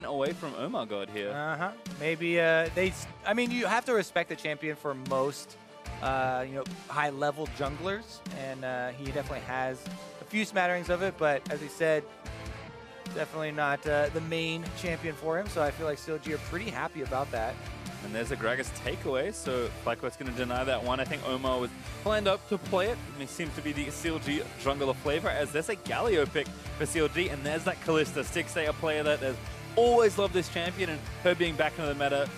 away from God here. Maybe I mean, you have to respect the champion for most, you know, high-level junglers, and he definitely has a few smatterings of it. But as we said, definitely not the main champion for him. So I feel like CLG are pretty happy about that. And there's a Gragas takeaway, so FlyQuest going to deny that one. I think Omar was planned up to play it. It seems to be the CLG jungler flavor, as there's a Galio pick for CLG, and there's that Kalista. Stixxay, a player that has always loved this champion, and her being back into the meta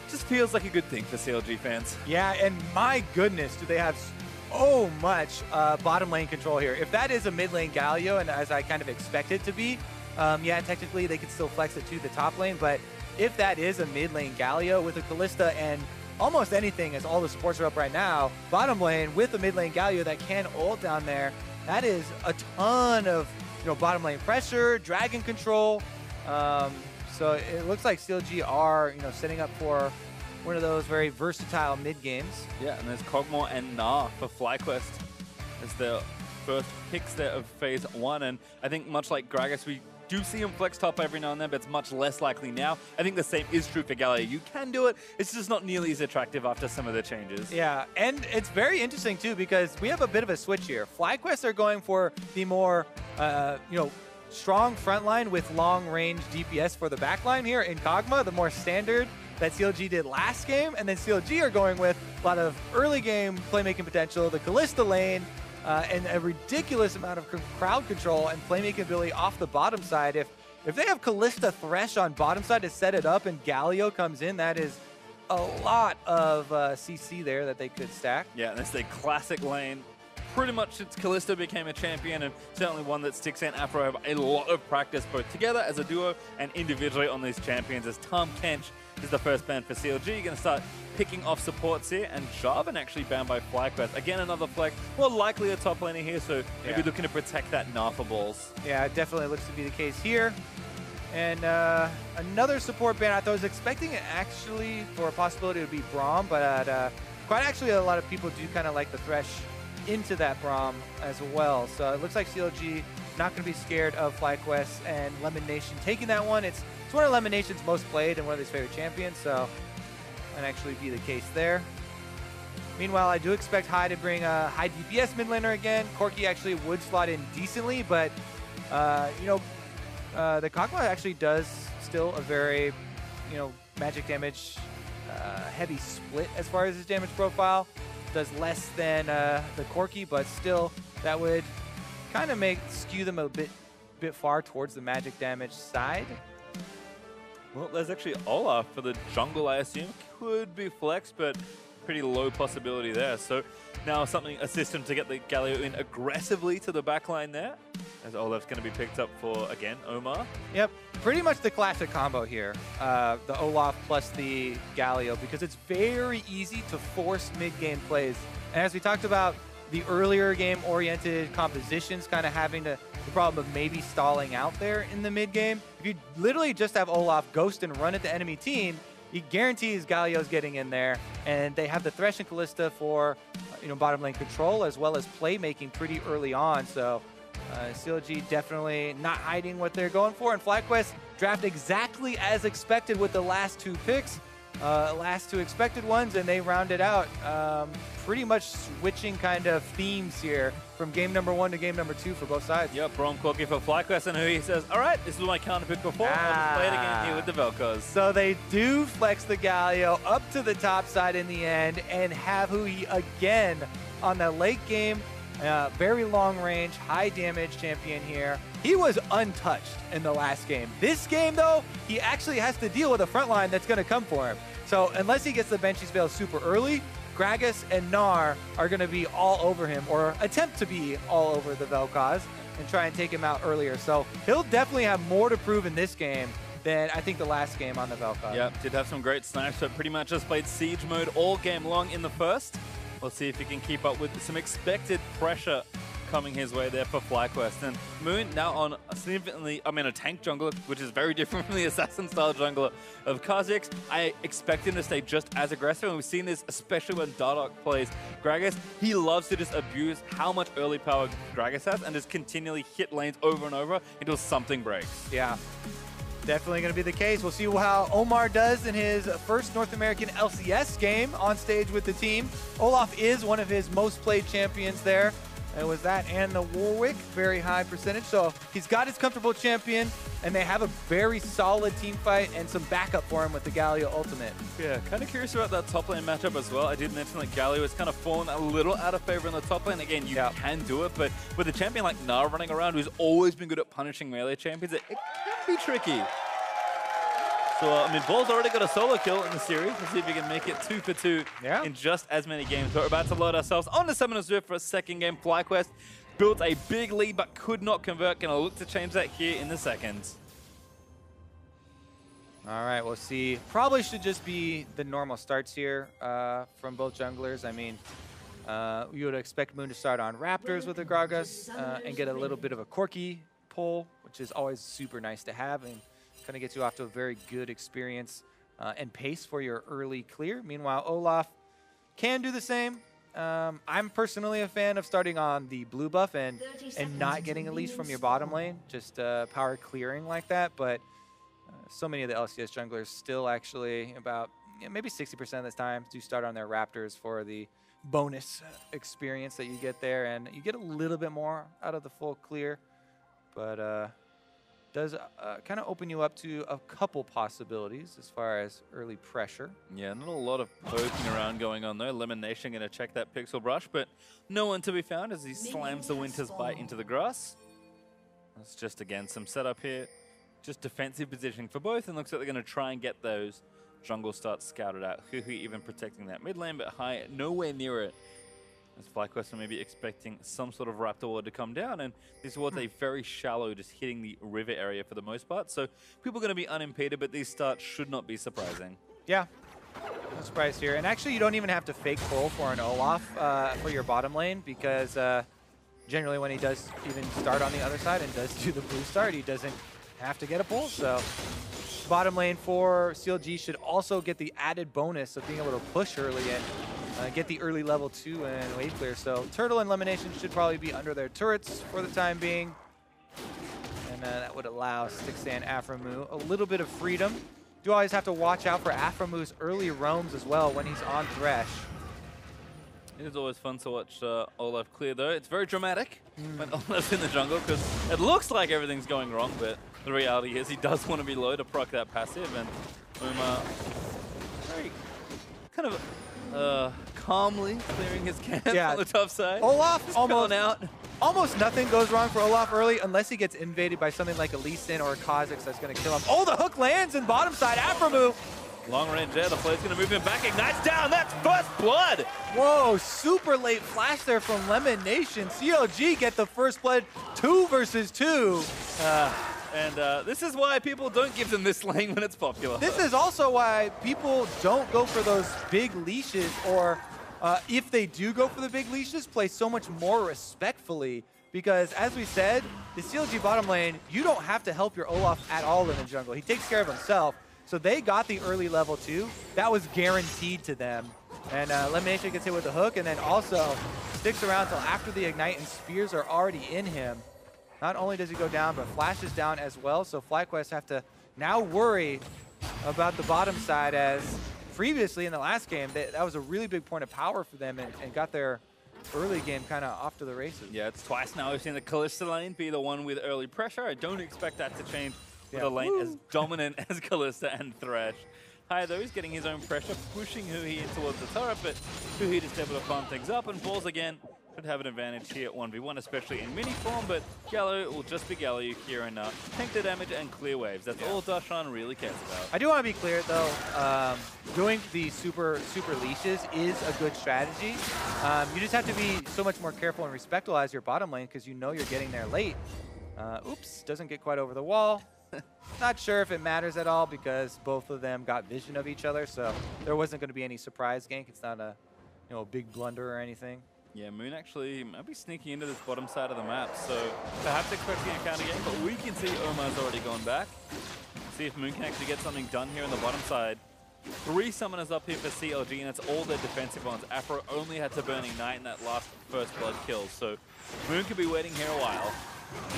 just feels like a good thing for CLG fans. Yeah, and my goodness, do they have so much bottom lane control here. If that is a mid lane Galio, and as I kind of expect it to be, yeah, technically they could still flex it to the top lane, but if that is a mid lane Galio with a Kalista and almost anything, as all the supports are up right now, bottom lane with a mid lane Galio that can ult down there, that is a ton of, you know, bottom lane pressure, dragon control. So it looks like CLG are, you know, setting up for one of those very versatile mid games. Yeah, and there's Kog'Maw and Gnar for FlyQuest as their first picks there of phase 1. And I think much like Gragas, we do see him flex top every now and then, but it's much less likely now. I think the same is true for Galio. You can do it, it's just not nearly as attractive after some of the changes. Yeah, and it's very interesting too, because we have a bit of a switch here. FlyQuest are going for the more, you know, strong front line with long range DPS for the back line here in Kog'Maw, the more standard that CLG did last game. And then CLG are going with a lot of early game playmaking potential, the Kalista lane, and a ridiculous amount of crowd control and playmaking ability off the bottom side. If they have Kalista Thresh on bottom side to set it up and Galio comes in, that is a lot of CC there that they could stack. Yeah, and it's the classic lane. Pretty much since Kalista became a champion, and certainly one that Stixxay and Aphro have a lot of practice both together as a duo and individually on these champions, as Tahm Kench is the first ban for CLG. You're going to start picking off supports here, and Jarvan actually banned by FlyQuest. Again, another flex. More likely a top laner here, so maybe looking to protect that Gnar for balls. Yeah, it definitely looks to be the case here. And another support ban. I was expecting it actually for a possibility to be Braum, but quite actually a lot of people do kind of like the Thresh into that Braum as well. So it looks like CLG not going to be scared of FlyQuest and Lemonnation taking that one. It's one of Lemmonnation's most played and one of his favorite champions, so that actually be the case there. Meanwhile, I do expect High to bring a high DPS mid laner again. Corki actually would slot in decently, but you know, the Kog'Maw actually does still a very, you know, magic damage heavy split as far as his damage profile. Does less than the Corki, but still that would kind of skew them a bit far towards the magic damage side. Well, there's actually Olaf for the jungle, I assume. Could be flex, but pretty low possibility there. So now a system to get the Galio in aggressively to the backline there, as Olaf's going to be picked up for, again, Omar. Yep, pretty much the classic combo here, the Olaf plus the Galio, because it's very easy to force mid-game plays. And as we talked about, the earlier game-oriented compositions kind of having the problem of maybe stalling out there in the mid-game. If you literally just have Olaf ghost and run at the enemy team, he guarantees Galio's getting in there, and they have the Thresh and Kalista for, you know, bottom lane control as well as playmaking pretty early on. So CLG definitely not hiding what they're going for, and FlyQuest draft exactly as expected with the last two picks, last two expected ones, and they rounded out pretty much switching kind of themes here from game number 1 to game number 2 for both sides. Yep, Braum Corki for FlyQuest, and Huhi says, all right, this was my counter pick before, I'll play it again here with the Vel'KoZ. So they do flex the Galio up to the top side in the end and have Huhi again on the late game. Very long range, high damage champion here. He was untouched in the last game. This game, though, he actually has to deal with a front line that's going to come for him. So unless he gets the Banshee's Veil super early, Gragas and Gnar are going to be all over him, or attempt to be all over the Vel'KoZ and try and take him out earlier. So he'll definitely have more to prove in this game than I think the last game on the Vel'KoZ. Yep, did have some great snipes, but pretty much just played siege mode all game long in the first. We'll see if he can keep up with some expected pressure coming his way there for FlyQuest. And Moon now on a significantly, a tank jungler, which is very different from the assassin-style jungler of Kha'Zix. I expect him to stay just as aggressive, and we've seen this especially when Dardoch plays Gragas. He loves to just abuse how much early power Gragas has and just continually hit lanes over and over until something breaks. Yeah. Definitely going to be the case. We'll see how Omar does in his first North American LCS game on stage with the team. Olaf is one of his most played champions there. It was that and the Warwick, very high percentage. So he's got his comfortable champion, and they have a very solid team fight and some backup for him with the Galio ultimate. Yeah, kind of curious about that top lane matchup as well. I did mention that Galio has kind of fallen a little out of favor in the top lane. Again, you can do it, but with a champion like Gnar running around, who's always been good at punishing melee champions, it can be tricky. So, I mean, Ball's already got a solo kill in the series. Let's see if he can make it 2 for 2 in just as many games. We're about to load ourselves on the Summoner's Rift for a second game. FlyQuest built a big lead but could not convert. Gonna look to change that here in the seconds. All right, we'll see. Probably should just be the normal starts here from both junglers. I mean, you would expect Moon to start on Raptors with the Gragas and get a little bit of a Corki pull, which is always super nice to have and kind of gets you off to a very good experience and pace for your early clear. Meanwhile, Olaf can do the same. I'm personally a fan of starting on the blue buff and not getting a leash from your bottom lane, just power clearing like that. But so many of the LCS junglers still actually about maybe 60% of the time do start on their Raptors for the bonus experience that you get there, and you get a little bit more out of the full clear, but does kind of open you up to a couple possibilities as far as early pressure. Yeah, not a lot of poking around going on there. Lemonnation going to check that pixel brush, but no one to be found as he slams the Winter's Bite into the grass. That's just, again, some setup here. Just defensive positioning for both, and looks like they're going to try and get those jungle starts scouted out. Huhi even protecting that mid lane, but high, nowhere near it. As FlyQuest are maybe expecting some sort of Raptor ward to come down, and this ward's a very shallow, just hitting the river area for the most part. So people are going to be unimpeded, but these starts should not be surprising. Yeah, no surprise here. And actually, you don't even have to fake pull for an Olaf for your bottom lane, because generally when he does even start on the other side and does do the blue start, he doesn't have to get a pull. So bottom lane for CLG should also get the added bonus of being able to push early and get the early level 2 and wave clear. So Turtle and Lemonnation should probably be under their turrets for the time being. And that would allow Stixxay and Aphromoo a little bit of freedom. Do always have to watch out for Aphromoo's early roams as well when he's on Thresh. It is always fun to watch Olaf clear, though. It's very dramatic when Olaf's in the jungle, because it looks like everything's going wrong, but the reality is he does want to be low to proc that passive, and very kind of calmly clearing his camp on the tough side. Olaf almost nothing goes wrong for Olaf early unless he gets invaded by something like a Lee Sin or a Kha'Zix that's going to kill him. Oh, the hook lands in bottom side. Aphromoo. Long range there, the play's going to move him back. Ignites down, that's first blood! Whoa, super late flash there from Lemonnation. CLG get the first blood, 2 versus 2. This is why people don't give them this lane when it's popular. This is also why people don't go for those big leashes, or if they do go for the big leashes, play so much more respectfully. Because as we said, the CLG bottom lane, you don't have to help your Olaf at all in the jungle. He takes care of himself. So they got the early level 2. That was guaranteed to them. And Lemonnation gets hit with the hook, and then also sticks around until after the ignite, and spears are already in him. Not only does he go down, but Flash is down as well. So FlyQuest have to now worry about the bottom side, as previously in the last game, that was a really big point of power for them, and got their early game kind of off to the races. Yeah, it's twice now we've seen the Kalista lane be the one with early pressure. I don't expect that to change with a lane as dominant as Kalista and Thresh. High though, he's getting his own pressure, pushing Huhi in towards the turret, but Huhi just able to farm things up, and Balls again could have an advantage here at 1v1, especially in mini form, but Galio will just be Galio here and tank the damage and clear waves. That's all Darshan really cares about. I do want to be clear though, doing the super leashes is a good strategy. You just have to be so much more careful and respectful as your bottom lane, because you know you're getting there late. Oops, doesn't get quite over the wall. Not sure if it matters at all, because both of them got vision of each other, so there wasn't going to be any surprise gank. It's not a big blunder or anything. Yeah, Moon actually might be sneaking into this bottom side of the map, so perhaps expecting a counter game, but we can see Omar's already gone back. See if Moon can actually get something done here on the bottom side. 3 summoners up here for CLG, and it's all their defensive ones. Aphro only had to burn Ignite in that last first blood kill, so Moon could be waiting here a while.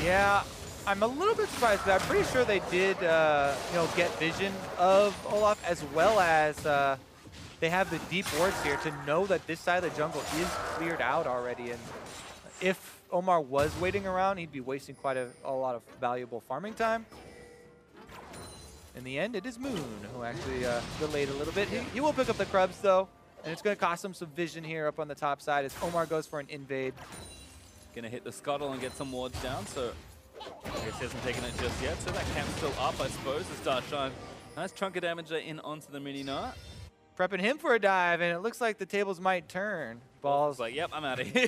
Yeah, I'm a little bit surprised, but I'm pretty sure they did, you know, get vision of Olaf, as well as they have the deep wards here to know that this side of the jungle is cleared out already. And if Omar was waiting around, he'd be wasting quite a lot of valuable farming time. In the end, it is Moon who actually delayed a little bit. He will pick up the Krubs, though, and it's going to cost him some vision here up on the top side as Omar goes for an invade. Gonna hit the scuttle and get some wards down, so I guess he hasn't taken it just yet. So that camp's still up, I suppose, as Darshan. Nice chunk of damage in onto the mini Gnar. Prepping him for a dive, and it looks like the tables might turn. Balls. Like, yep, I'm out of here.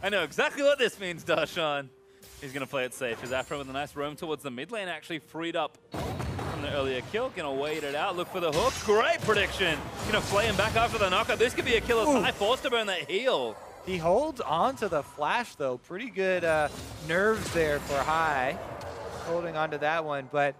I know exactly what this means, Darshan. He's gonna play it safe. As Aphro with a nice roam towards the mid lane, actually freed up from the earlier kill. Gonna wait it out, look for the hook. Great prediction. Gonna flay him back after the knockup. This could be a killer's high, forced to burn that heal. He holds on to the flash, though. Pretty good nerves there for High, holding on to that one. But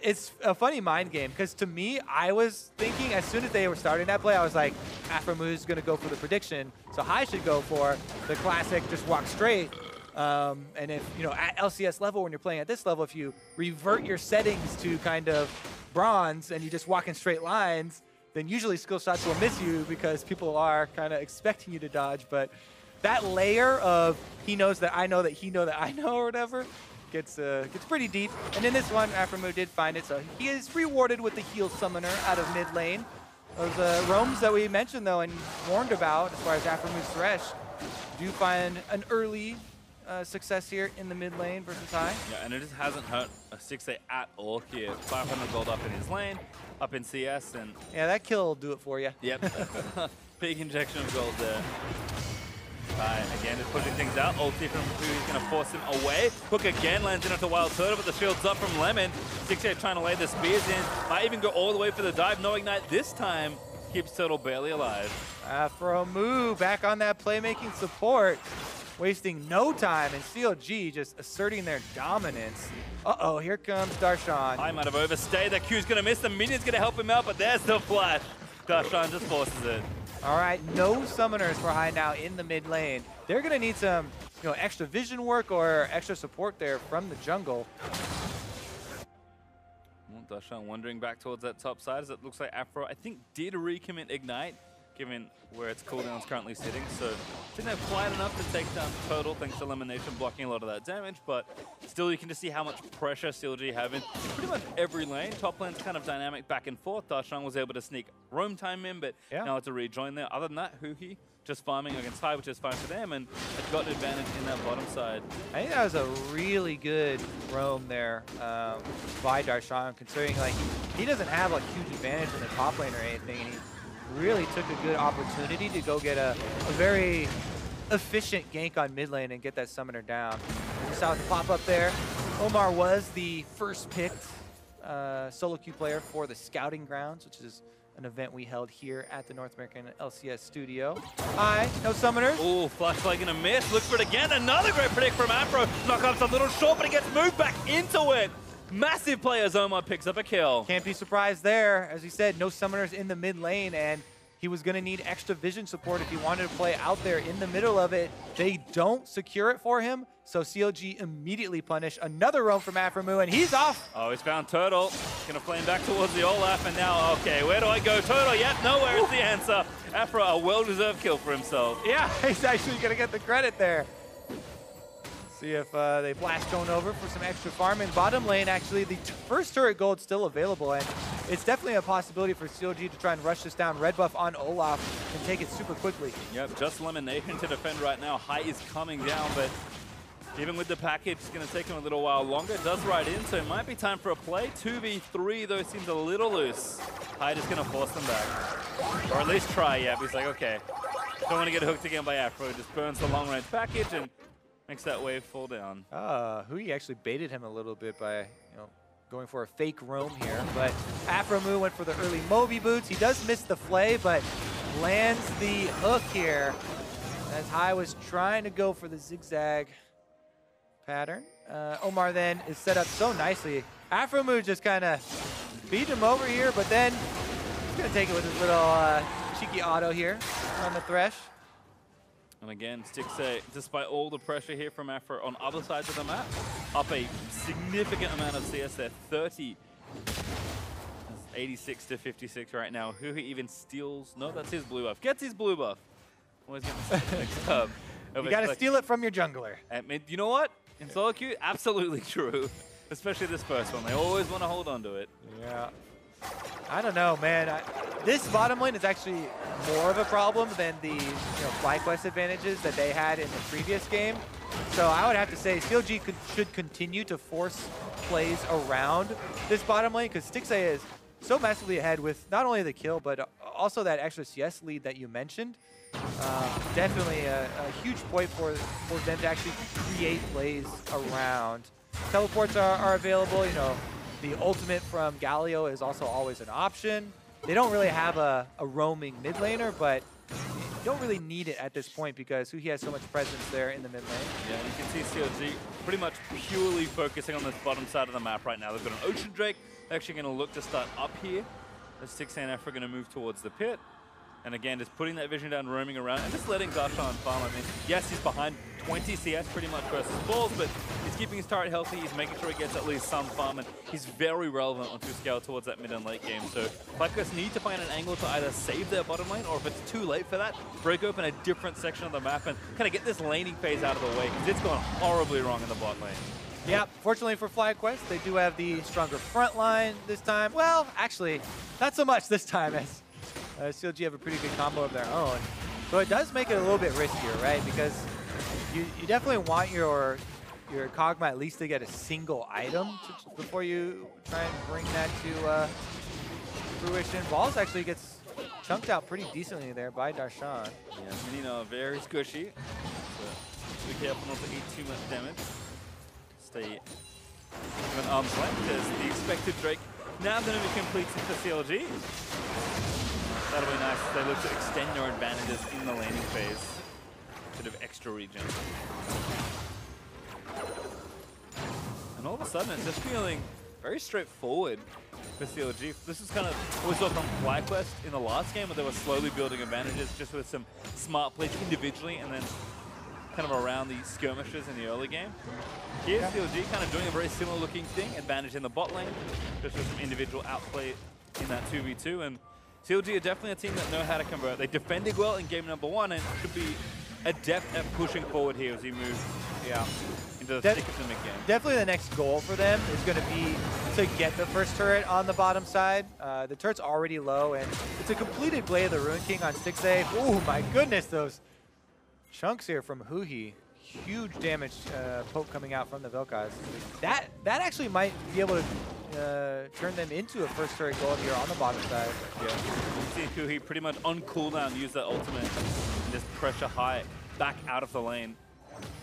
it's a funny mind game, because to me, I was thinking as soon as they were starting that play, I was like, Aphromoo going to go for the prediction, so High should go for the classic, just walk straight. And if, you know, at LCS level, when you're playing at this level, if you revert your settings to kind of bronze and you just walk in straight lines, then usually skill shots will miss you because people are kind of expecting you to dodge. But that layer of he knows that I know that he know that I know or whatever gets pretty deep. And in this one, Aphromoo did find it, so he is rewarded with the heal summoner out of mid lane. Those roams that we mentioned, though, and warned about as far as Aphromoo's Thresh do find an early success here in the mid lane versus High. Yeah, and it just hasn't hurt a Stixxay at all here. 500 gold up in his lane, up in CS, and... Yeah, that kill will do it for you. Yep. Big injection of gold there. Again, just pushing things out. Ulti from Huhi's going to force him away. Hook again lands in onto WildTurtle, but the shield's up from Lemon. Stixxay trying to lay the spears in. Might even go all the way for the dive. No ignite this time. Keeps Turtle barely alive. Aphromoo back on that playmaking support. Wasting no time, and CLG just asserting their dominance. Uh-oh, here comes Darshan. I might have overstayed. That Q's going to miss. The minion's going to help him out, but there's the flash. Darshan just forces it. All right, no summoners for High now in the mid lane. They're going to need some, you know, extra vision work or extra support there from the jungle. Well, Darshan wandering back towards that top side as it looks like Aphro, I think, did recommit Ignite, given where its cooldown is currently sitting. So didn't have quite enough to take down Turtle, thanks to Lemonnation blocking a lot of that damage. But still, you can just see how much pressure CLG have in pretty much every lane. Top lane's kind of dynamic back and forth. Darshan was able to sneak roam time in, but now had to rejoin there. Other than that, Huhi just farming against High, which is fine for them, and had got an advantage in that bottom side. I think that was a really good roam there by Darshan, considering like he doesn't have like huge advantage in the top lane or anything, and he really took a good opportunity to go get a very efficient gank on mid lane and get that summoner down. We saw the pop up there. Omar was the first picked solo queue player for the Scouting Grounds, which is an event we held here at the North American LCS studio. High, no summoners. Ooh, flashlight gonna miss. Look for it again. Another great predict from Aphro. Knockup's a little short, but he gets moved back into it. Massive play as Omar picks up a kill. Can't be surprised there. As he said, no summoners in the mid lane, and he was going to need extra vision support if he wanted to play out there in the middle of it. They don't secure it for him, so CLG immediately punish. Another roam from Aphromoo, and he's off. Oh, he's found Turtle. Gonna flame back towards the Olaf, and now, okay, where do I go? Turtle, yep, nowhere is the answer. Aphro, a well-deserved kill for himself. Yeah, he's actually going to get the credit there. See if they blast Stone over for some extra farm. In bottom lane, actually, the first turret gold still available, and it's definitely a possibility for CLG to try and rush this down. Red buff on Olaf and take it super quickly. Yep, just Lemonnation to defend right now. High is coming down, but even with the package, it's going to take him a little while longer. It does ride in, so it might be time for a play. 2v3, though, seems a little loose. High just going to force them back. Or at least try, yeah. But he's like, okay, don't want to get hooked again by Aphro. He just burns the long-range package and makes that wave fall down. Huhi actually baited him a little bit by, going for a fake roam here. But Aphromoo went for the early Moby boots. He does miss the flay, but lands the hook here as High was trying to go for the zigzag pattern. Omar then is set up so nicely. Aphromoo just kind of beat him over here, but then he's going to take it with his little cheeky auto here on the Thresh. And again, Stixxay, despite all the pressure here from Aphro on other sides of the map, up a significant amount of CS there, 30. That's 86 to 56 right now. Huhi even steals, no, that's his blue buff. Gets his blue buff. Always getting mixed up. You gotta steal it from your jungler. And you know what? In solo queue, absolutely true. Especially this first one. They always want to hold on to it. Yeah. I don't know, man. This bottom lane is actually more of a problem than the FlyQuest advantages that they had in the previous game. So I would have to say CLG should continue to force plays around this bottom lane because Stixxay is so massively ahead with not only the kill, but also that extra CS lead that you mentioned. Definitely a huge point for them to actually create plays around. Teleports are available, the ultimate from Galio is also always an option. They don't really have a roaming mid laner, but you don't really need it at this point because Huhi has so much presence there in the mid lane. Yeah, you can see CLG pretty much purely focusing on this bottom side of the map right now. They've got an Ocean Drake. They're actually going to look to start up here. The Stixxay and Aphro are going to move towards the pit. And again, just putting that vision down, roaming around, and just letting Darshan farm. I mean, yes, he's behind 20 CS pretty much versus balls, but he's keeping his turret healthy. He's making sure he gets at least some farm, and he's very relevant onto scale towards that mid and late game. So FlyQuest need to find an angle to either save their bottom lane, or if it's too late for that, break open a different section of the map and kind of get this laning phase out of the way, because it's gone horribly wrong in the bot lane. Yeah, fortunately for FlyQuest, they do have the stronger front line this time. Well, actually, not so much this time, as CLG have a pretty good combo of their own. So it does make it a little bit riskier, right? Because you definitely want your Kog'Maw at least to get a single item before you try and bring that to fruition. Balls actually gets chunked out pretty decently there by Darshan. Yeah, very squishy. So be careful not to eat too much damage. Stay an arm's length as the expected Drake now going to be completed for CLG. That'll be nice if they look to extend their advantages in the laning phase. Bit of extra regen. And all of a sudden, it's just feeling very straightforward for CLG. This is kind of what we saw from FlyQuest in the last game, where they were slowly building advantages just with some smart plays individually and then kind of around the skirmishes in the early game. Here, CLG kind of doing a very similar looking thing, advantage in the bot lane, just with some individual outplay in that 2v2. And CLG are definitely a team that know how to convert. They defended well in game number 1 and should be adept at pushing forward here as we move into the thick of the mid game. Definitely the next goal for them is going to be to get the first turret on the bottom side. The turret's already low, and it's a completed Blade of the Ruin King on Stixxay. Oh my goodness, those chunks here from Huhi. Huge damage poke coming out from the Vel'KoZ. That actually might be able to turn them into a first turret goal here on the bottom side. Yeah, you see Huhi pretty much on cooldown use that ultimate and just pressure high back out of the lane.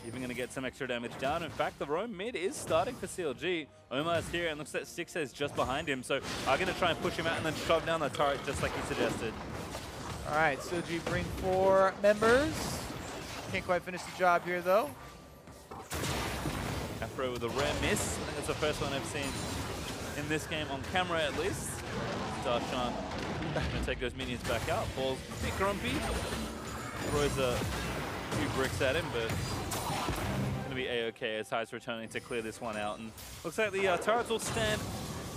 Even going to get some extra damage down. In fact, the roam mid is starting for CLG. Omar's here and looks like Stixxay is just behind him, so I'm going to try and push him out and then shove down the turret just like he suggested. All right, CLG bring 4 members. Can't quite finish the job here, though. Aphro with a rare miss. I think that's the first one I've seen in this game on camera, at least. Darshan going to take those minions back out. Ball's a bit grumpy. Throws a few bricks at him, but going to be A-okay as High's returning to clear this one out. And looks like the turrets will stand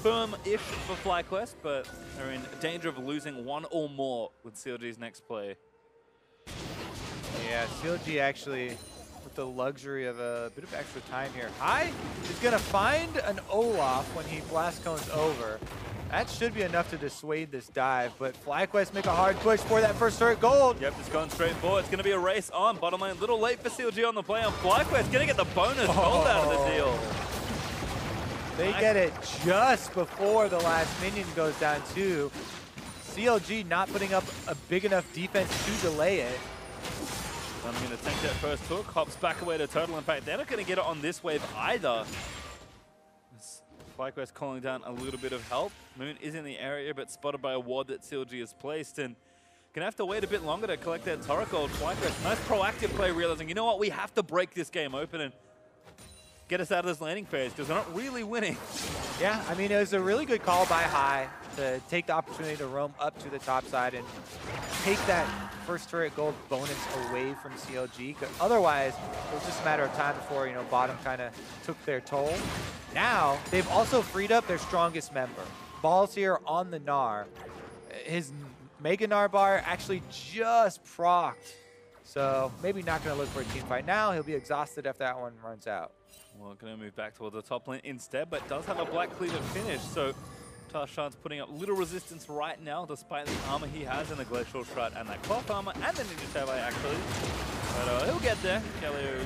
firm-ish for FlyQuest, but are in danger of losing 1 or more with CLG's next play. Yeah, CLG actually with the luxury of a bit of extra time here. High is going to find an Olaf when he blast cones over. That should be enough to dissuade this dive, but FlyQuest make a hard push for that first turret gold. Yep, just going straight forward. It's going to be a race on bottom lane. A little late for CLG on the play on FlyQuest. Going to get the bonus gold out of the deal. They get it just before the last minion goes down too. CLG not putting up a big enough defense to delay it. I'm going to take that first hook, hops back away to Turtle. In fact, they're not going to get it on this wave either. FlyQuest calling down a little bit of help. Moon is in the area, but spotted by a ward that CLG has placed, and gonna have to wait a bit longer to collect that turret gold. FlyQuest, nice proactive play, realizing, you know what, we have to break this game open, and get us out of this landing phase because we're not really winning. Yeah, I mean, it was a really good call by High to take the opportunity to roam up to the top side and take that first turret gold bonus away from CLG. Otherwise, it was just a matter of time before, you know, bottom kind of took their toll. Now, they've also freed up their strongest member. Ball's here on the Gnar. His Mega Gnar bar actually just procced. So maybe not going to look for a team fight now. He'll be exhausted if that one runs out. Well, going to move back towards the top lane instead, but does have a Black Cleaver finish. So Darshan's putting up little resistance right now, despite the armor he has in the Glacial Shroud and that cloth armor and the Ninja Tele actually. But he'll get there. Galio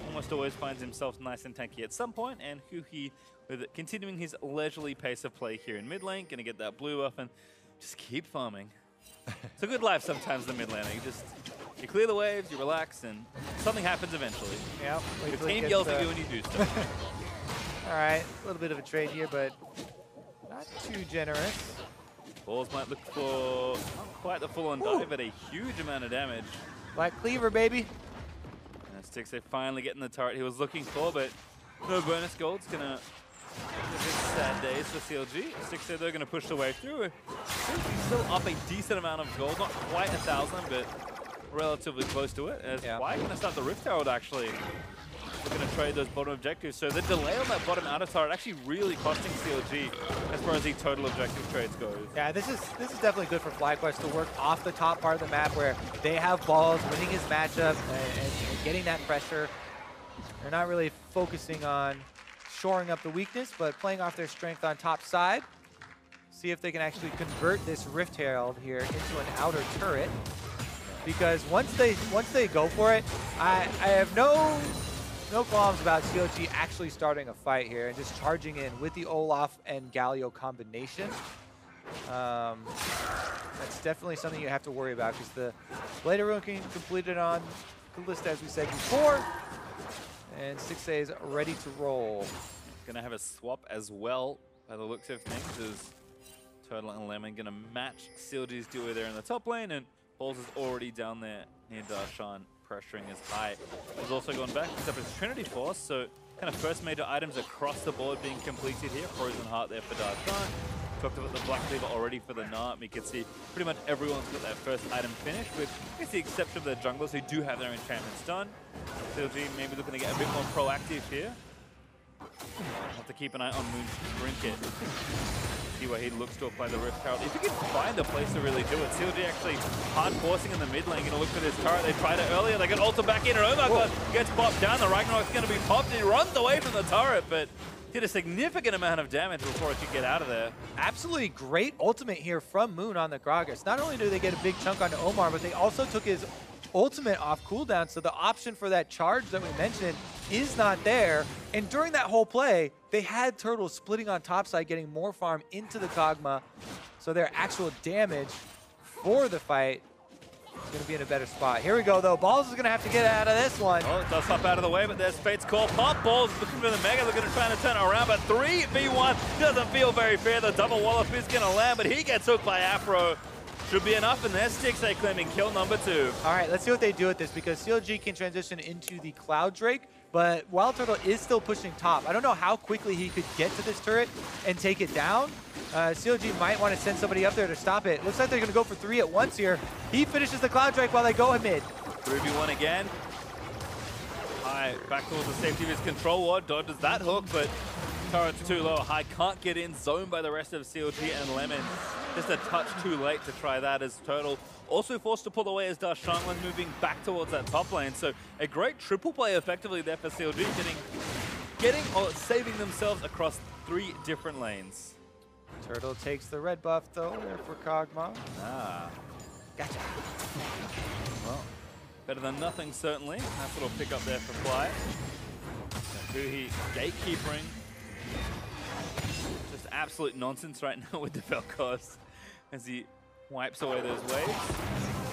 almost always finds himself nice and tanky at some point, and Huhi with continuing his leisurely pace of play here in mid lane, going to get that blue buff and just keep farming. It's a good life sometimes, the mid laning. You clear the waves, you relax, and something happens eventually. Yeah. Your team yells at you when you do stuff. All right, a little bit of a trade here, but not too generous. Balls might look for not quite the full-on dive, but a huge amount of damage. Black Cleaver, baby. And Stixxay finally getting the turret he was looking for, but no bonus gold's gonna sad days for CLG. Stixxay, they're gonna push the way through. He's still up a decent amount of gold, not quite 1,000, but relatively close to it. As Fly gonna start the Rift Herald actually. We're going to trade those bottom objectives. So the delay on that bottom outer turret actually really costing CLG as far as the total objective trades goes. Yeah, this is definitely good for FlyQuest to work off the top part of the map where they have balls, winning his matchup, and getting that pressure. They're not really focusing on shoring up the weakness, but playing off their strength on top side. See if they can actually convert this Rift Herald here into an outer turret. Because once they go for it, I have no qualms about CLG actually starting a fight here and just charging in with the Olaf and Galio combination. That's definitely something you have to worry about because the Blade of Ruin completed on Kalista, as we said before, and Stixxay is ready to roll. Gonna have a swap as well by the looks of things, as Turtle and Lemon gonna match CLG's duo there in the top lane, and Balls is already down there near Darshan, pressuring his High. He's also gone back, picked up his Trinity Force, so kind of first major items across the board being completed here. Frozen Heart there for Darshan. Talked about the Black Cleaver already for the Gnar. We can see pretty much everyone's got their first item finished, with I guess the exception of the junglers who do have their enchantments done. CLG maybe looking to get a bit more proactive here. Have to keep an eye on Moon's Trinket. See where he looks to apply the Rift Herald. If he can find a place to really do it. CLG actually hard forcing in the mid lane, gonna look for this turret. They tried it earlier, they get ulted back in, and oh my god, gets popped down. The Ragnarok's gonna be popped. He runs away from the turret, but did a significant amount of damage before it could get out of there. Absolutely great ultimate here from Moon on the Gragas. Not only do they get a big chunk onto Omar, but they also took his ultimate off cooldown, so the option for that charge that we mentioned is not there. And during that whole play, they had Turtle splitting on topside, getting more farm into the Kog'Maw, so their actual damage for the fight is going to be in a better spot. Here we go, though. Balls is going to have to get out of this one. Oh, it does hop out of the way, but there's Fate's call. Pop Balls looking for the Mega. They're going to try to turn it around, but 3v1 doesn't feel very fair. The double Wallop is going to land, but he gets hooked by Aphromoo. Should be enough, and there's Stixxay claiming kill number 2. All right, let's see what they do with this, because CLG can transition into the Cloud Drake, but WildTurtle is still pushing top. I don't know how quickly he could get to this turret and take it down. CLG might want to send somebody up there to stop it. Looks like they're going to go for 3 at once here. He finishes the Cloud Drake while they go mid. 3v1 again. High back towards the safety of his control ward, dodges that hook, but turret's too low. High can't get in, zoned by the rest of CLG and Lemon. Just a touch too late to try that, as Turtle also forced to pull away as Darshan moving back towards that top lane. So a great triple play effectively there for CLG, getting or saving themselves across 3 different lanes. Turtle takes the red buff though there for Kog'Maw. Ah. Gotcha. Well, better than nothing certainly. Nice little pick up there for Fly. Huhi gatekeepering. Just absolute nonsense right now with the Vel'KoZ as he wipes away those waves.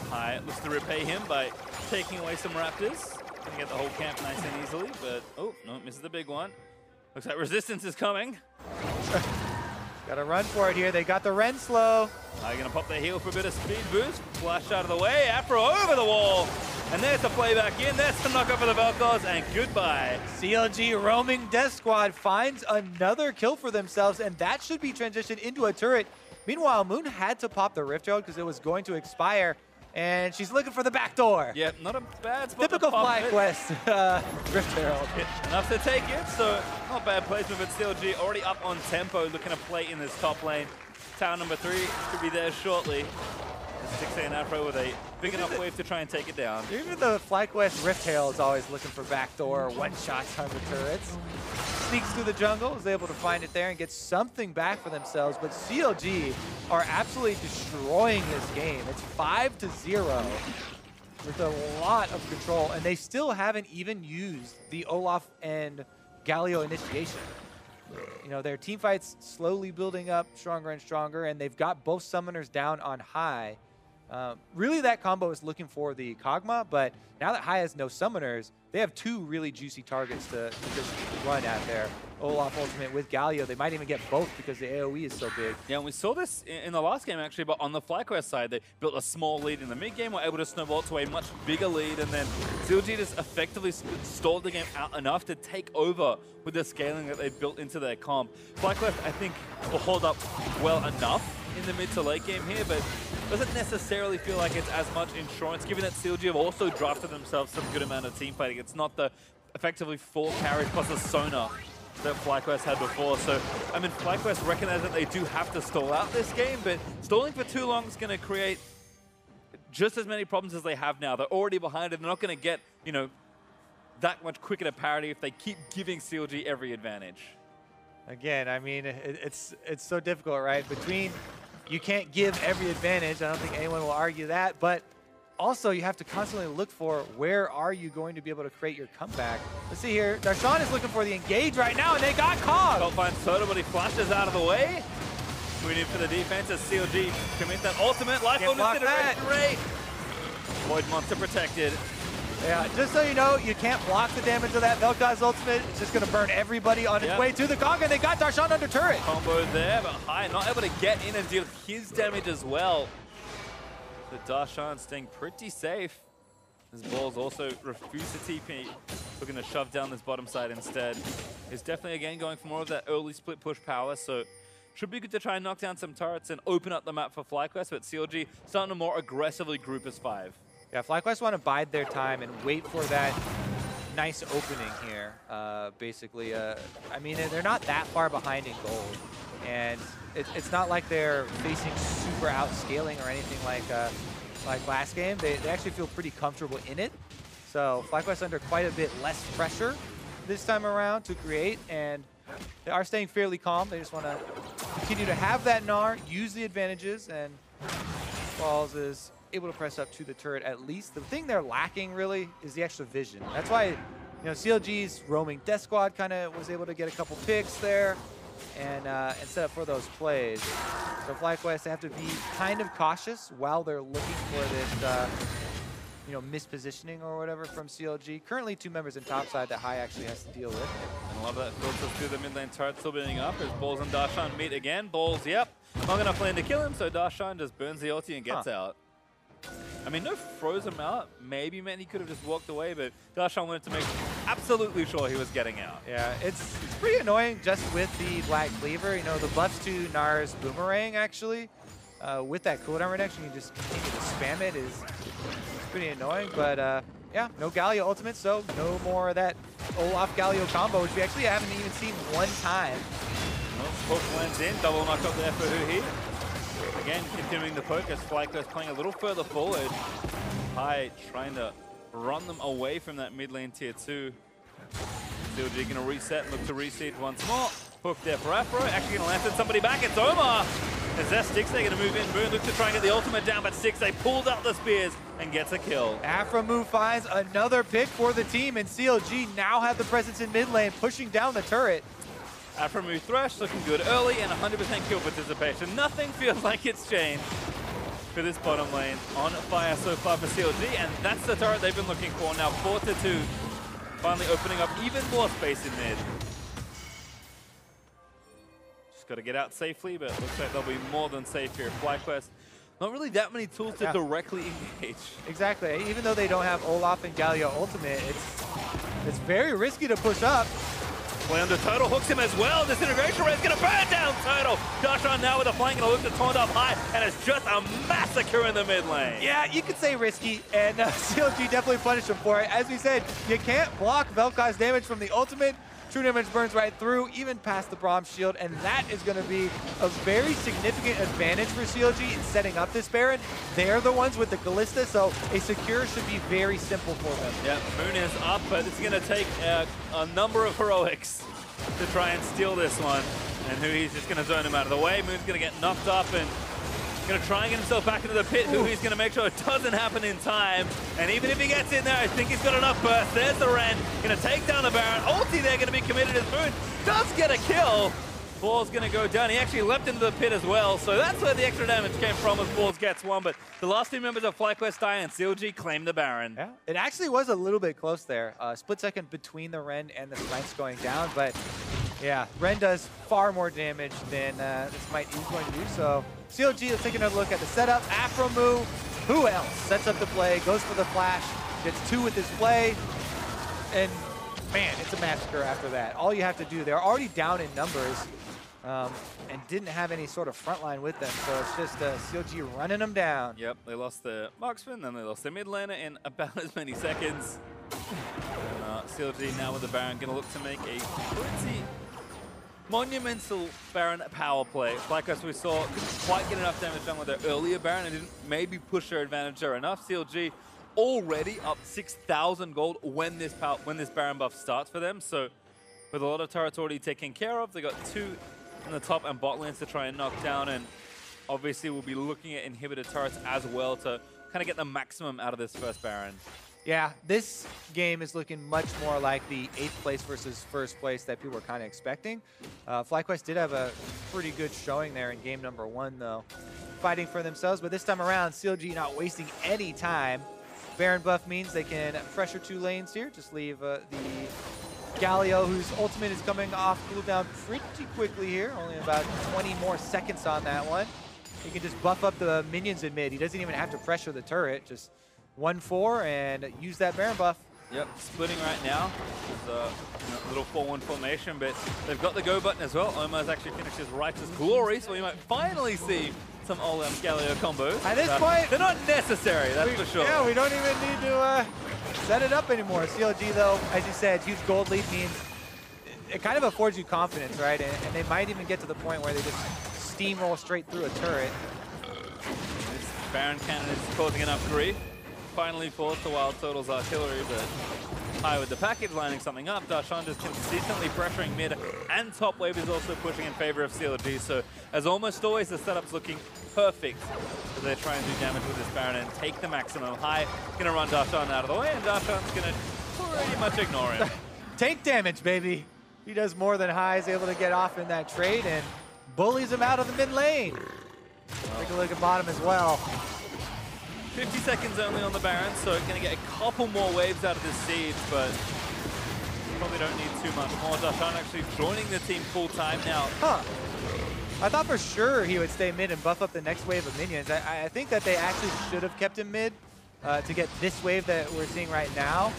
High looks to repay him by taking away some Raptors. Gonna get the whole camp nice and easily, but oh, no, misses the big one. Looks like resistance is coming. Gotta run for it here. They got the Ren slow. High gonna pop their heel for a bit of speed boost. Flash out of the way. Aphromoo over the wall. And there's the play back in. There's the knockup for the Vel'KoZ, and goodbye. CLG roaming Death Squad finds another kill for themselves, and that should be transitioned into a turret. Meanwhile, Moon had to pop the Rift Herald because it was going to expire, and she's looking for the back door. Yep, not a bad spot. Typical FlyQuest Rift Herald. Enough to take it, so not bad placement, but CLG already up on tempo, looking to play in this top lane. Tower number 3 could be there shortly. Stixxay and Aphromoo with a big enough wave to try and take it down. Even the FlyQuest Rift Herald is always looking for backdoor one-shots on the turrets. Sneaks through the jungle, is able to find it there and get something back for themselves. But CLG are absolutely destroying this game. It's 5-0 with a lot of control, and they still haven't even used the Olaf and Galio initiation. You know, their team fights slowly building up stronger and stronger, and they've got both summoners down on high. Really, that combo is looking for the Kog'Maw, but now that High has no summoners, they have 2 really juicy targets to just run at there. Olaf ultimate with Galio. They might even get both because the AoE is so big. Yeah, and we saw this in the last game, actually, but on the FlyQuest side, they built a small lead in the mid-game, were able to snowball to a much bigger lead, and then CLG just effectively stalled the game out enough to take over with the scaling that they built into their comp. FlyQuest, I think, will hold up well enough in the mid to late game here, but doesn't necessarily feel like it's as much insurance, given that CLG have also drafted themselves some good amount of team fighting. It's not the effectively 4 carries plus a Sonar that FlyQuest had before. So, I mean, FlyQuest recognize that they do have to stall out this game, but stalling for too long is going to create just as many problems as they have now. They're already behind it. They're not going to get, you know, that much quicker to parity if they keep giving CLG every advantage. Again, I mean, it's so difficult, right? Between you can't give every advantage. I don't think anyone will argue that, but also you have to constantly look for where are you going to be able to create your comeback. Let's see here. Darshan is looking for the engage right now, and they got Kog. Don't find Soda, but he flashes out of the way. We need for the defense as CLG commit that ultimate. Life bonus iteration. Void Monster protected. Yeah, just so you know, you can't block the damage of that Vel'KoZ ultimate. It's just going to burn everybody on its way to the Kog, and they got Darshan under turret. Combo there, but High not able to get in and deal his damage as well. So Darshan staying pretty safe. His balls also refuse to TP, looking to shove down this bottom side instead. He's definitely, again, going for more of that early split push power, so should be good to try and knock down some turrets and open up the map for FlyQuest, but CLG starting to more aggressively group as 5. Yeah, FlyQuest want to bide their time and wait for that nice opening here, basically. I mean, they're not that far behind in gold, and it's not like they're facing super outscaling or anything like last game. They actually feel pretty comfortable in it. So FlyQuest under quite a bit less pressure this time around to create, and they are staying fairly calm. They just want to continue to have that Gnar, use the advantages, and Balls is able to press up to the turret at least. The thing they're lacking really is the extra vision. That's why, you know, CLG's roaming Death Squad kind of was able to get a couple picks there and set up for those plays. So FlyQuest, they have to be kind of cautious while they're looking for this, you know, mispositioning or whatever from CLG. Currently 2 members in topside that High actually has to deal with. And I love that filters through the mid lane turret still building up as Balls and Darshan meet again. Balls, yep, not enough lane to kill him, so Darshan just burns the ulti and gets out. I mean, no froze him out. Maybe meant he could have just walked away, but Darshan wanted to make absolutely sure he was getting out. Yeah, it's pretty annoying just with the Black Cleaver. You know, the buffs to Gnar's Boomerang, actually, with that cooldown reduction, you just continue to spam it is pretty annoying. But, yeah, no Galio ultimate, so no more of that Olaf Galio combo, which we actually haven't even seen one time. Well, poke lands in, double knock up there for Huhi. Again, continuing the poke as FlyQuest playing a little further forward. High trying to run them away from that mid lane tier 2. CLG going to reset and look to reseed once more. Hook there for Aphro. Actually going to land somebody back. It's Omar. Is that Stixxay going to move in? Boone looks to try and get the ultimate down, but Stixxay pulls out the spears and gets a kill. Aphromoo finds another pick for the team, and CLG now have the presence in mid lane, pushing down the turret. Aphromoo Thresh looking good early and 100% kill participation. Nothing feels like it's changed for this bottom lane. On fire so far for CLG, and that's the turret they've been looking for. Now 4-2, finally opening up even more space in mid. Just got to get out safely, but looks like they'll be more than safe here. FlyQuest not really that many tools to directly engage. Exactly. Even though they don't have Olaf and Galio ultimate, it's very risky to push up. Play under Turtle, hooks him as well. This integration rate is going to burn down Turtle. Darshan now with a flank and a look to taunt up high, and it's just a massacre in the mid lane. Yeah, you could say risky, and CLG definitely punished him for it. As we said, you can't block Vel'KoZ damage from the ultimate. True damage burns right through, even past the Braum shield, and that is going to be a very significant advantage for CLG in setting up this Baron. They're the ones with the Kalista, so a secure should be very simple for them. Yeah, Moon is up, but it's going to take a number of heroics to try and steal this one. And Huhi's just going to zone him out of the way. Moon's going to get knocked up and going to try and get himself back into the pit. Huhi's going to make sure it doesn't happen in time. And even if he gets in there, I think he's got enough burst. There's the Ren. Going to take down the Baron. Ulti there going to be committed as Moon does get a kill. Ball's going to go down. He actually leapt into the pit as well. So that's where the extra damage came from as Balls gets one. But the last two members of FlyQuest die and CLG claim the Baron. Yeah, it actually was a little bit close there. Split second between the Ren and the Smite's going down. But yeah, Ren does far more damage than the Smite is going to do. So CLG, let's take another look at the setup. Aphromoo, who else? Sets up the play, goes for the flash, gets 2 with his play, and man, it's a massacre after that. All you have to do, they're already down in numbers and didn't have any sort of front line with them, so it's just CLG running them down. Yep, they lost the marksman, then they lost their mid laner in about as many seconds. CLG now with the Baron, going to look to make a pretty monumental Baron power play. Like us, we saw, couldn't quite get enough damage done with their earlier Baron and didn't maybe push their advantage there enough. CLG already up 6,000 gold when this Baron buff starts for them. So with a lot of turrets already taken care of, they got 2 in the top and bot lanes to try and knock down, and obviously we'll be looking at inhibitor turrets as well to kind of get the maximum out of this first Baron. Yeah, this game is looking much more like the 8th place versus 1st place that people were kind of expecting. FlyQuest did have a pretty good showing there in game number 1, though, fighting for themselves. But this time around, CLG not wasting any time. Baron buff means they can pressure 2 lanes here. Just leave the Galio, whose ultimate is coming off cooldown pretty quickly here. Only about 20 more seconds on that one. He can just buff up the minions in mid. He doesn't even have to pressure the turret. Just 1-4 and use that Baron buff. Yep, splitting right now. It's a little 4-1 formation, but they've got the go button as well. Omar's actually finished his Righteous Glory, so we might finally see some Olaf Galio combos. At this point, they're not necessary, that's for sure. Yeah, we don't even need to set it up anymore. CLG, though, as you said, huge gold lead means it kind of affords you confidence, right? And they might even get to the point where they just steamroll straight through a turret. This Baron cannon is causing enough grief. Finally falls to WildTurtle's artillery, but High with the package lining something up. Darshan just consistently pressuring mid, and top wave is also pushing in favor of CLG. So as almost always, the setup's looking perfect as they try and do damage with this Baron and take the maximum. High gonna run Darshan out of the way, and Darshan's gonna pretty much ignore him. Tank damage, baby. He does more than High is able to get off in that trade and bullies him out of the mid lane. Take a look at bottom as well. 50 seconds only on the Baron, so going to get a couple more waves out of this siege, but probably don't need too much more. Darshan actually joining the team full time now. Huh. I thought for sure he would stay mid and buff up the next wave of minions. I think that they actually should have kept him mid to get this wave that we're seeing right now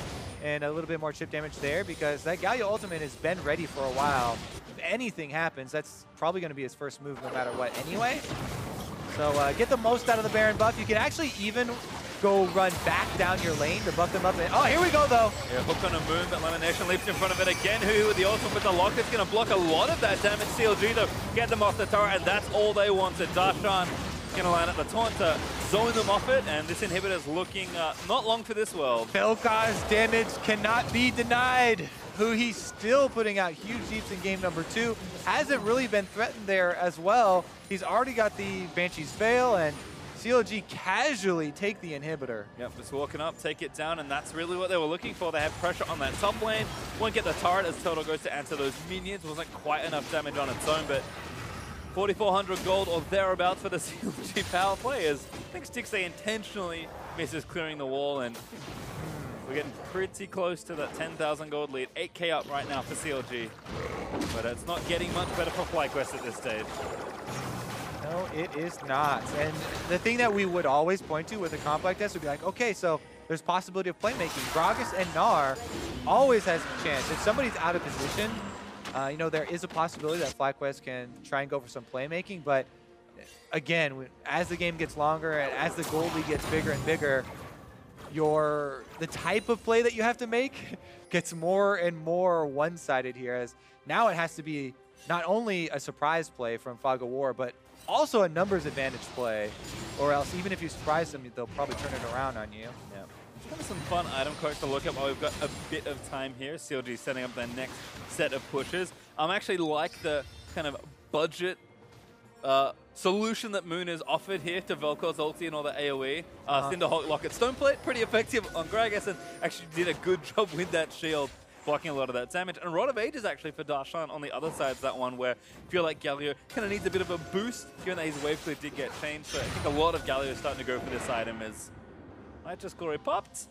and a little bit more chip damage there, because that Galio ultimate has been ready for a while. If anything happens, that's probably going to be his first move no matter what anyway. So get the most out of the Baron buff. You can actually even go run back down your lane to buff them up. Oh, here we go, though. Yeah, hook on a move, but Lemonnation leaps in front of it again. Huhi with the ultimate with the lock. It's going to block a lot of that damage. CLG, though, get them off the turret, and that's all they wanted. Darshan going to line up the taunt to zone them off it, and this inhibitor's looking not long for this world. Vel'KoZ damage cannot be denied. Huhi still putting out huge heaps in game number 2. Hasn't really been threatened there as well. He's already got the Banshee's Veil, and CLG casually take the inhibitor. Yep, just walking up, take it down, and that's really what they were looking for. They had pressure on that top lane. Won't get the turret as Turtle goes to answer those minions. Wasn't quite enough damage on its own, but 4,400 gold or thereabouts for the CLG power players. I think Stixxay intentionally misses clearing the wall, and we're getting pretty close to that 10,000 gold lead. 8K up right now for CLG. But it's not getting much better for FlyQuest at this stage. No, No, it is not. And the thing that we would always point to with a comp like this would be like, okay, so there's possibility of playmaking. Gragas and Gnar always has a chance. If somebody's out of position, you know, there is a possibility that FlyQuest can try and go for some playmaking, but again, as the game gets longer and as the goalie gets bigger and bigger, the type of play that you have to make gets more and more one-sided here, as now it has to be not only a surprise play from Fog of War, but also a numbers advantage play, or else even if you surprise them, they'll probably turn it around on you. Yeah. Kind of some fun item cards to look at while we've got a bit of time here. CLG setting up their next set of pushes. I'm actually like the kind of budget solution that Moon has offered here to Vel'KoZ ulti and all the AoE. Cinderhawk Locket Stoneplate, pretty effective on Gragas, and actually did a good job with that shield, blocking a lot of that damage. And Rod of Ages actually for Darshan on the other side is that one where I feel like Galio kind of needs a bit of a boost, given that his wave clear did get changed. So I think a lot of Galio is starting to go for this item as Might just Glory popped.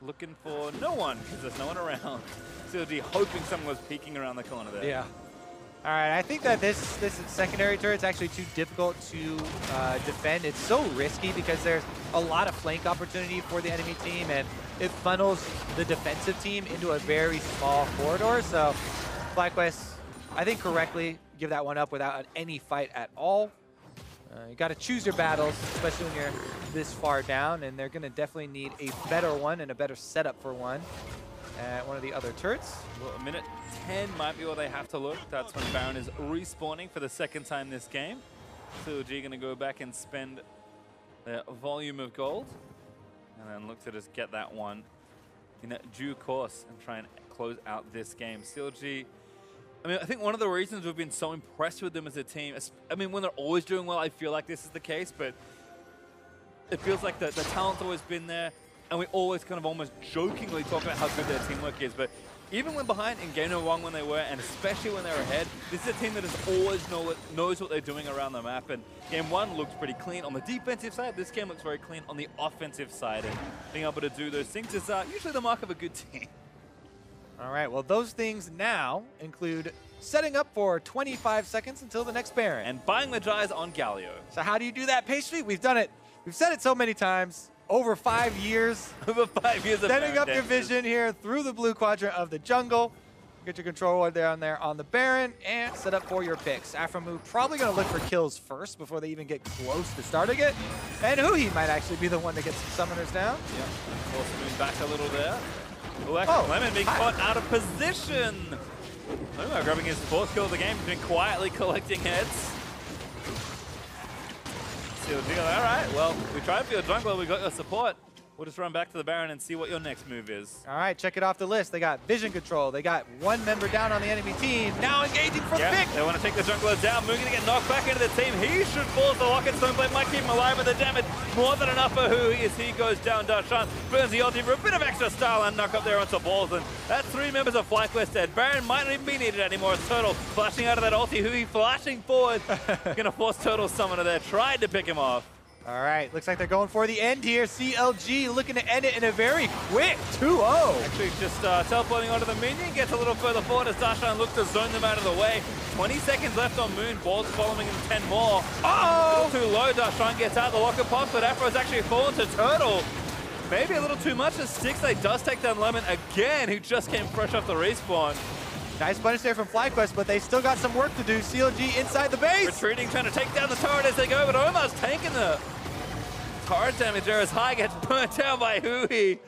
Looking for no one, because there's no one around. CLG hoping someone was peeking around the corner there. Yeah. All right, I think that this secondary turret's actually too difficult to defend. It's so risky because there's a lot of flank opportunity for the enemy team, and it funnels the defensive team into a very small corridor. So FlyQuest, I think correctly, give that one up without any fight at all. You got to choose your battles, especially when you're this far down, and they're going to definitely need a better one and a better setup for one at one of the other turrets. Well, a minute 10 might be where they have to look. That's when Baron is respawning for the second time this game. CLG going to go back and spend their volume of gold, and then look to just get that one in due course and try and close out this game. CLG, I mean, I think one of the reasons we've been so impressed with them as a team, I mean, when they're always doing well, I feel like this is the case, but it feels like the talent's always been there, and we always kind of almost jokingly talk about how good their teamwork is, but even when behind in game number 1 when they were, and especially when they're ahead, this is a team that has always knows what they're doing around the map, and game 1 looked pretty clean on the defensive side. This game looks very clean on the offensive side, and being able to do those things is usually the mark of a good team. All right, well, those things now include setting up for 25 seconds until the next Baron. And buying the Jais on Galio. So how do you do that, Pastry? We've done it. We've said it so many times. Over 5 years. Over 5 years of setting up Baron your vision here through the blue quadrant of the jungle. Get your control down there on the Baron and set up for your picks. Aphromoo probably going to look for kills first before they even get close to starting it. And Huhi might actually be the one to get some summoners down. Yeah, also moving back a little there. Oh, Lemon being caught out of position. Kog'Maw grabbing his 4th kill of the game, been quietly collecting heads. CLG, all right, well, we tried for your jungler, we got your support. We'll just run back to the Baron and see what your next move is. All right, check it off the list. They got vision control. They got one member down on the enemy team. Now engaging for the pick. They want to take the jungler down. Moon going to get knocked back into the team. He should fall. The Locket Stoneblade might keep him alive, but the damage more than enough for Huhi as he goes down. Darshan burns the ulti for a bit of extra style and knock up there onto balls. And that's 3 members of FlyQuest dead. Baron might not even be needed anymore. It's Turtle flashing out of that ulti. Huhi flashing forward. Going to force Turtle summoner there. Tried to pick him off. All right, looks like they're going for the end here. CLG looking to end it in a very quick 2-0. Actually just teleporting onto the minion, gets a little further forward as Darshan looks to zone them out of the way. 20 seconds left on Moon, Balls following him 10 more. Uh-oh! A little too low, Darshan gets out, the locker pops, but Aphro's actually fallen to Turtle. Maybe a little too much as Stixxay does take down Lemon again, who just came fresh off the respawn. Nice punish there from FlyQuest, but they still got some work to do. CLG inside the base. Retreating, trying to take down the turret as they go, but Omar's tanking the turret damage there as High gets burnt down by Huhi.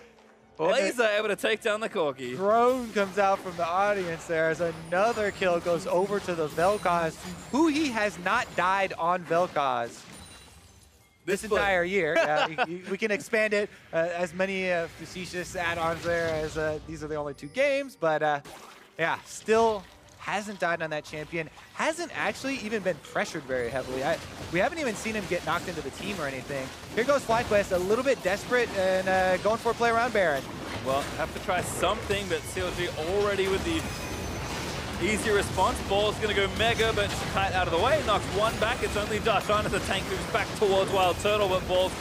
Laser able to take down the Corki. Drone comes out from the audience there as another kill goes over to the Vel'KoZ. Huhi has not died on Vel'KoZ this entire year. We can expand it as many facetious add-ons there as these are the only 2 games, but yeah, still hasn't died on that champion. Hasn't actually even been pressured very heavily. We haven't even seen him get knocked into the team or anything. Here goes FlyQuest, a little bit desperate and going for a play around Baron. Well, have to try something, but CLG already with the easy response. Ball's going to go mega, but kite out of the way. Knocks one back. It's only Darshan as the tank moves back towards WildTurtle, but Ball's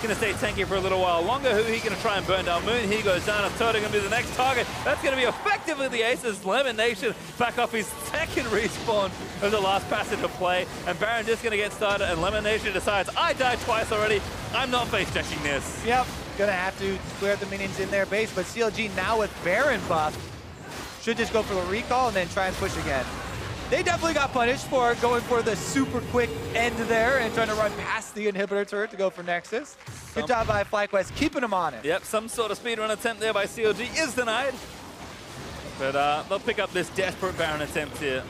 going to stay tanky for a little while longer. Huhi going to try and burn down Moon. He goes down, and Turtle going to be the next target. That's going to be effectively the aces. Lemonnation back off his second respawn of the last passage of play. And Baron just going to get started, and Lemonnation decides, I died twice already. I'm not face checking this. Yep, gonna have to clear out the minions in their base, but CLG now with Baron buff should just go for the recall and then try and push again. They definitely got punished for going for the super quick end there and trying to run past the inhibitor turret to go for Nexus. Good job by FlyQuest keeping them on it. Yep, some sort of speedrun attempt there by CLG is denied. But they'll pick up this desperate Baron attempt here.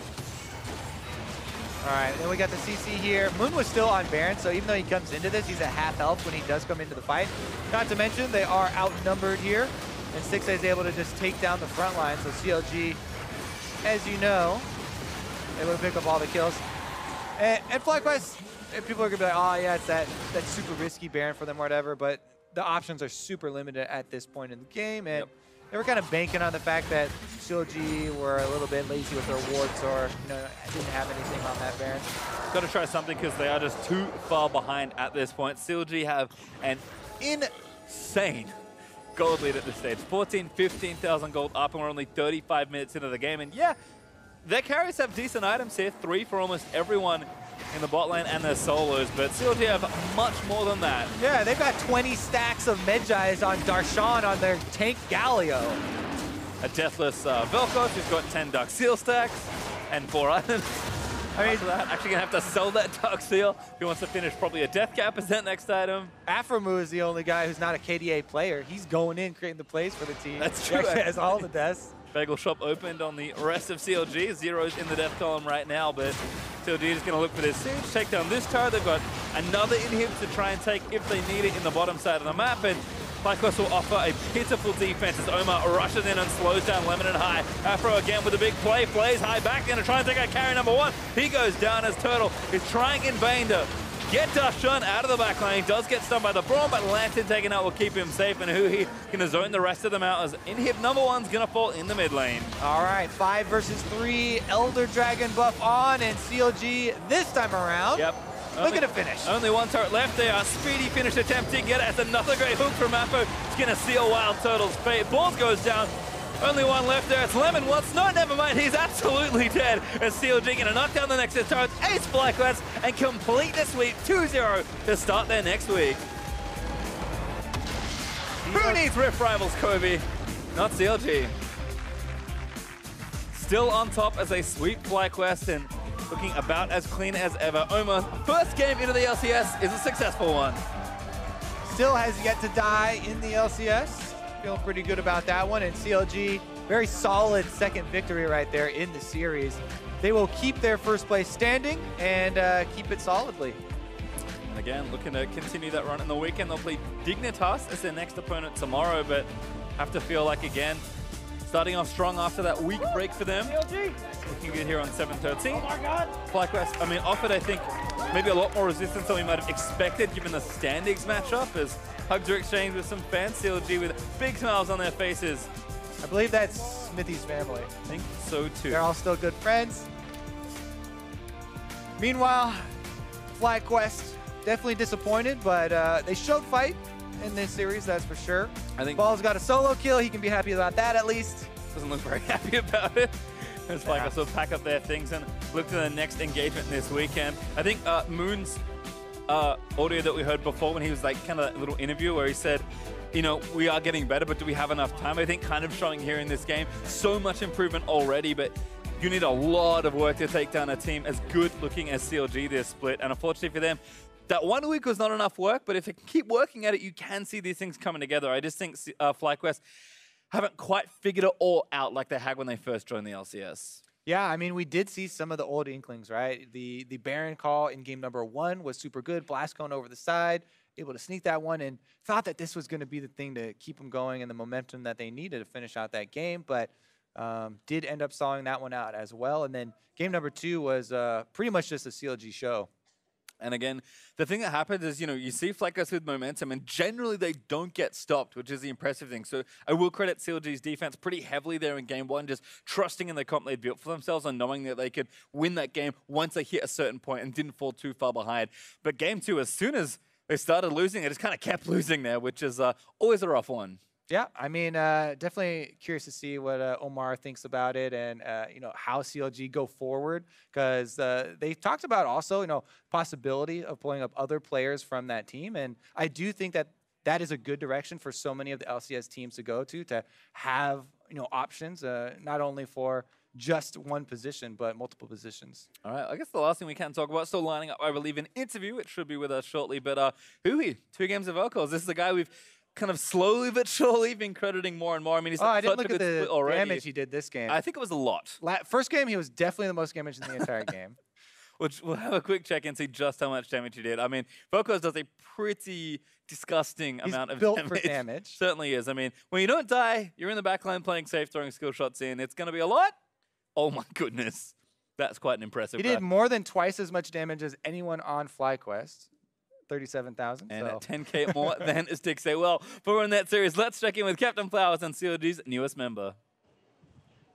All right, then we got the CC here. Moon was still on Baron, so even though he comes into this, he's at half health when he does come into the fight. Not to mention, they are outnumbered here, and Stixxay is able to just take down the front line. So CLG, as you know, able to pick up all the kills. And FlyQuest, people are gonna be like, oh yeah, it's that super risky Baron for them or whatever, but the options are super limited at this point in the game, and they were kind of banking on the fact that CLG were a little bit lazy with their wards, or didn't have anything on that Baron. Got to try something because they are just too far behind at this point. CLG have an insane gold lead at this stage. 14, 15,000 gold up, and we're only 35 minutes into the game. And yeah, their carries have decent items here. 3 for almost everyone in the bot lane and their solos, but CLG have much more than that. Yeah, they've got 20 stacks of Medjais on Darshan on their tank Galio. A deathless Vel'KoZ who's got 10 Dark Seal stacks and 4 items. I mean, that, actually gonna have to sell that Dark Seal if he wants to finish probably a Death Cap as that next item. Aphromoo is the only guy who's not a KDA player. He's going in, creating the plays for the team. That's true. He actually has all the deaths. Bagel shop opened on the rest of CLG. Zero's in the death column right now, but CLG is going to look for this siege, take down this tower. They've got another inhib to try and take if they need it in the bottom side of the map, and FlyQuest will offer a pitiful defense as Omar rushes in and slows down Lemon and High. Afro again with a big play, plays High back, going to try and take out carry number 1. He goes down as Turtle is trying in vain to get Darshan out of the back lane. Does get stunned by the Braum, but Lantern taken out will keep him safe, and Huhi going to zone the rest of them out as inhib number 1's going to fall in the mid lane. All right, 5 versus 3, Elder Dragon buff on, and CLG this time around. Yep. Look at it finish. Only one turret left there. A speedy finish attempt to get it. That's another great hook from Aphro. It's going to seal WildTurtle's fate. Balls goes down. Only one left there. It's Lemon once. No, never mind. He's absolutely dead. As CLG going to knock down the Nexus turrets, ace FlyQuest, and complete the sweep 2-0 to start their next week. Who needs Rift Rivals, Kobe? Not CLG. Still on top as they sweep FlyQuest and looking about as clean as ever. Omar's first game into the LCS is a successful one. Still has yet to die in the LCS. Feeling pretty good about that one. And CLG, very solid second victory right there in the series. They will keep their first place standing and keep it solidly. And again, looking to continue that run in the weekend. They'll play Dignitas as their next opponent tomorrow, but have to feel like, again, starting off strong after that week break for them. Looking good here on 7-13. Oh my God. FlyQuest, I mean, offered, I think, maybe a lot more resistance than we might have expected given the standings matchup, as hugs are exchanged with some fans. CLG with big smiles on their faces. I believe that's Smithy's family. I think so too. They're all still good friends. Meanwhile, FlyQuest definitely disappointed, but they showed fight in this series, that's for sure. I think Ball's got a solo kill. He can be happy about that at least. Doesn't look very happy about it. It's like also pack up their things and look to the next engagement this weekend. I think Moon's audio that we heard before when he was like kind of that little interview where he said, you know, we are getting better, but do we have enough time? I think kind of showing here in this game, so much improvement already, but you need a lot of work to take down a team as good looking as CLG this split. And unfortunately for them, that 1 week was not enough work, but if they keep working at it, you can see these things coming together. I just think FlyQuest haven't quite figured it all out like they had when they first joined the LCS. Yeah, I mean, we did see some of the old inklings, right? The Baron call in game number 1 was super good. Blast going over the side, able to sneak that one, and thought that this was going to be the thing to keep them going and the momentum that they needed to finish out that game, but did end up stalling that one out as well. And then game number 2 was pretty much just a CLG show. And again, the thing that happens is, you know, you see FlyQuest with momentum, and generally they don't get stopped, which is the impressive thing. So I will credit CLG's defense pretty heavily there in game 1, just trusting in the comp they'd built for themselves and knowing that they could win that game once they hit a certain point and didn't fall too far behind. But game 2, as soon as they started losing, they just kind of kept losing there, which is always a rough one. Yeah, I mean, definitely curious to see what Omar thinks about it and, you know, how CLG go forward, because they talked about also, you know, possibility of pulling up other players from that team. And I do think that that is a good direction for so many of the LCS teams to go to have, you know, options, not only for just one position, but multiple positions. All right, I guess the last thing we can talk about, still lining up, I believe, an interview. It should be with us shortly. But Huhi, 2 games of Vel'KoZ. This is a guy we've kind of slowly but surely been crediting more and more. I mean, he's I such didn't look a at good the split already. damage he did this game. I think it was a lot. First game, he was definitely the most damage in the entire game. Which we'll have a quick check and see just how much damage he did. I mean, Vel'KoZ does a pretty disgusting amount of built damage. for damage. Certainly is. I mean, when you don't die, you're in the backline playing safe, throwing skill shots in. It's going to be a lot. Oh my goodness. That's quite an impressive. He did more than twice as much damage as anyone on FlyQuest. 37,000. And at 10K more than Stixxay. Well, for we're in that series, let's check in with Captain Flowers and CLG's newest member.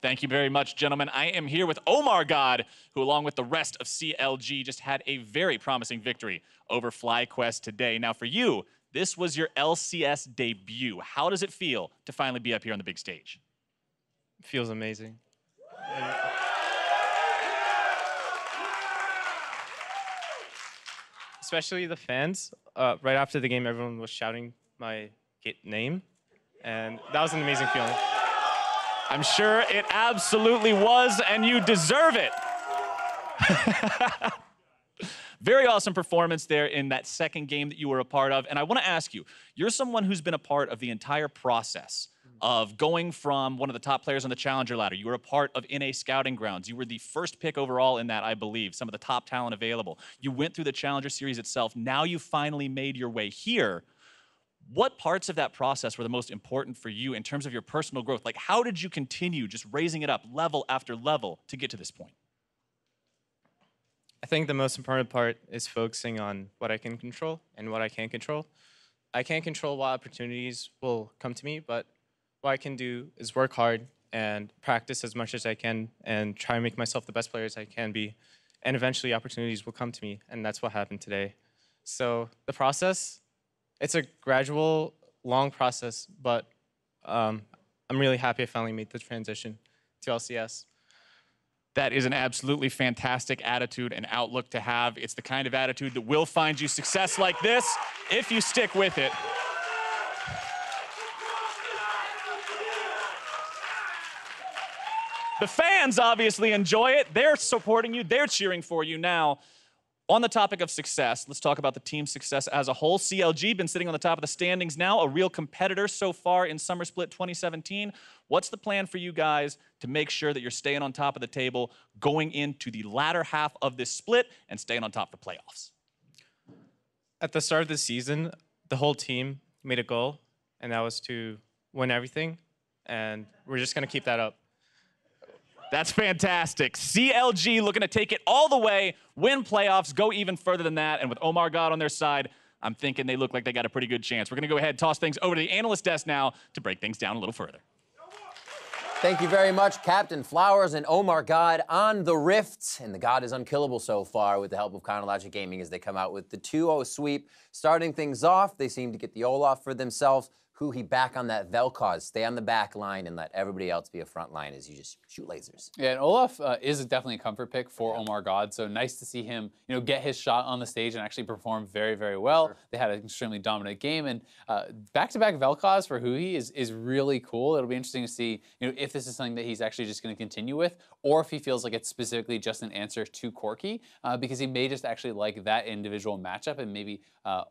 Thank you very much, gentlemen. I am here with OmarGod, who along with the rest of CLG just had a very promising victory over FlyQuest today. Now for you, this was your LCS debut. How does it feel to finally be up here on the big stage? It feels amazing. Especially the fans. Right after the game, everyone was shouting my name, and that was an amazing feeling. I'm sure it absolutely was, and you deserve it. Very awesome performance there in that second game that you were a part of. And I want to ask you, you're someone who's been a part of the entire process of going from one of the top players on the Challenger ladder. You were a part of NA Scouting Grounds. You were the first pick overall in that, I believe, some of the top talent available. You went through the Challenger Series itself. Now you finally made your way here. What parts of that process were the most important for you in terms of your personal growth? Like, how did you continue just raising it up level after level to get to this point? I think the most important part is focusing on what I can control and what I can't control. I can't control what opportunities will come to me, but what I can do is work hard and practice as much as I can and try and make myself the best player as I can be. And eventually opportunities will come to me, and that's what happened today. So the process, it's a gradual, long process, but I'm really happy I finally made the transition to LCS. That is an absolutely fantastic attitude and outlook to have. It's the kind of attitude that will find you success like this if you stick with it. The fans obviously enjoy it. They're supporting you. They're cheering for you now. On the topic of success, let's talk about the team's success as a whole. CLG been sitting on the top of the standings now, a real competitor so far in Summer Split 2017. What's the plan for you guys to make sure that you're staying on top of the table going into the latter half of this split and staying on top of the playoffs? At the start of the season, the whole team made a goal, and that was to win everything, and we're just going to keep that up. That's fantastic. CLG looking to take it all the way, win playoffs, go even further than that. And with OmarGod on their side, I'm thinking they look like they got a pretty good chance. We're going to go ahead and toss things over to the analyst desk now to break things down a little further. Thank you very much, Captain Flowers and OmarGod on the Rift. And the God is unkillable so far with the help of Chronologic Gaming as they come out with the 2-0 sweep. Starting things off, they seem to get the Olaf for themselves. Huhi back on that Vel'KoZ, stay on the back line and let everybody else be a front line as you just shoot lasers. Yeah, and Olaf is definitely a comfort pick for OmarGod, so nice to see him, get his shot on the stage and actually perform very, very well. Sure. They had an extremely dominant game, and back-to-back Vel'KoZ for Huhi is really cool. It'll be interesting to see, if this is something that he's actually just going to continue with, or if he feels like it's specifically just an answer to Corki, because he may just actually like that individual matchup and maybe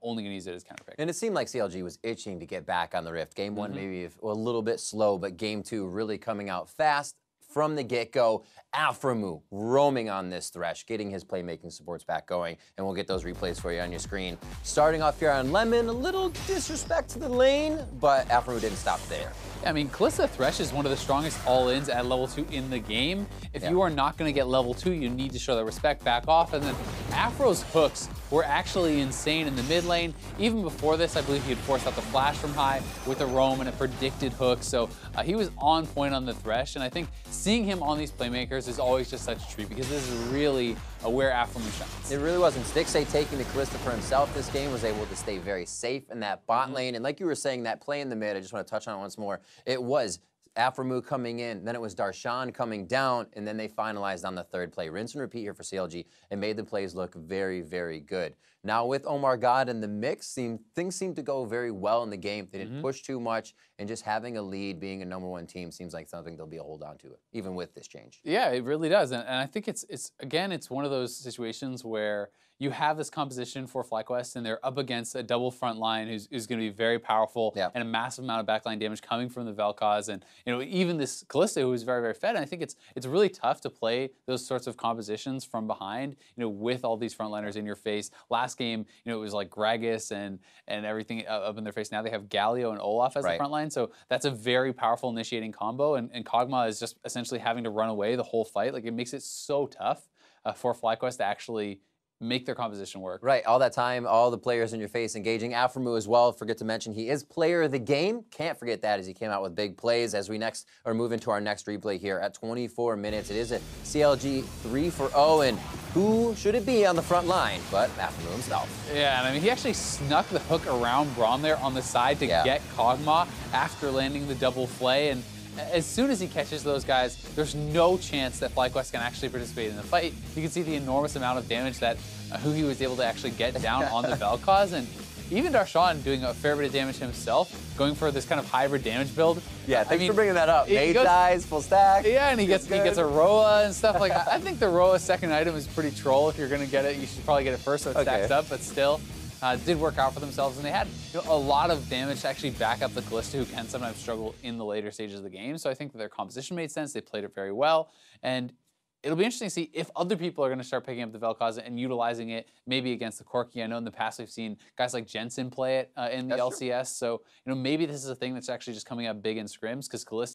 only going to use it as counter pick. And it seemed like CLG was itching to get back on the Rift. Game one maybe a little bit slow, but game two really coming out fast from the get-go. Aphromoo roaming on this Thresh, getting his playmaking supports back going, and we'll get those replays for you on your screen. Starting off here on Lemon, a little disrespect to the lane, but Aphromoo didn't stop there. I mean, Kalista Thresh is one of the strongest all-ins at level 2 in the game. If you are not going to get level 2, you need to show that respect, back off, and then Afro's hooks were actually insane in the mid lane. Even before this, I believe he had forced out the flash from high with a roam and a predicted hook. So he was on point on the Thresh. And I think seeing him on these playmakers is always just such a treat because this is really where Aphromoo shines. It really wasn't. Stixxay taking the Kalista for himself this game was able to stay very safe in that bot lane. And like you were saying, that play in the mid, I just want to touch on it once more. It was Aphromoo coming in, then it was Darshan coming down, and then they finalized on the third play. Rinse and repeat here for CLG and made the plays look very, very good. Now with OmarGod in the mix, things seem to go very well in the game. They didn't push too much, and just having a lead, being a #1 team, seems like something they'll be a hold on to, even with this change. Yeah, it really does, and I think it's one of those situations where you have this composition for FlyQuest, and they're up against a double front line who's going to be very powerful and a massive amount of backline damage coming from the Vel'KoZ, and even this Kalista who is very, very fed. And I think it's really tough to play those sorts of compositions from behind, with all these frontliners in your face. Last game, it was like Gragas and everything up in their face. Now they have Galio and Olaf as the front line, so that's a very powerful initiating combo. And Kog'Maw is just essentially having to run away the whole fight. Like, it makes it so tough for FlyQuest to actually make their composition work. Right, all that time, all the players in your face engaging. Aphromoo as well, forget to mention, he is player of the game. Can't forget that as he came out with big plays as we move into our next replay here at 24 minutes. It is a CLG 3-0, and who should it be on the front line but Aphromoo himself? Yeah, and I mean, he actually snuck the hook around Braum there on the side to get Kog'Maw after landing the double flay, and as soon as he catches those guys, there's no chance that FlyQuest can actually participate in the fight. You can see the enormous amount of damage that Huhi was able to actually get down on the Vel'KoZ, and even Darshan doing a fair bit of damage himself, going for this kind of hybrid damage build. Yeah, thanks for bringing that up. Mage dies, full stack. Yeah, and he gets a Roa and stuff. Like, I think the Roa second item is pretty troll. If you're going to get it, you should probably get it first so it stacks up, but still. Did work out for themselves, and they had a lot of damage to actually back up the Kalista, who can sometimes struggle in the later stages of the game. So I think that their composition made sense. They played it very well, and it'll be interesting to see if other people are going to start picking up the Vel'KoZ and utilizing it maybe against the Corki. I know in the past we've seen guys like Jensen play it in the LCS, so maybe this is a thing that's actually just coming up big in scrims, because Kalista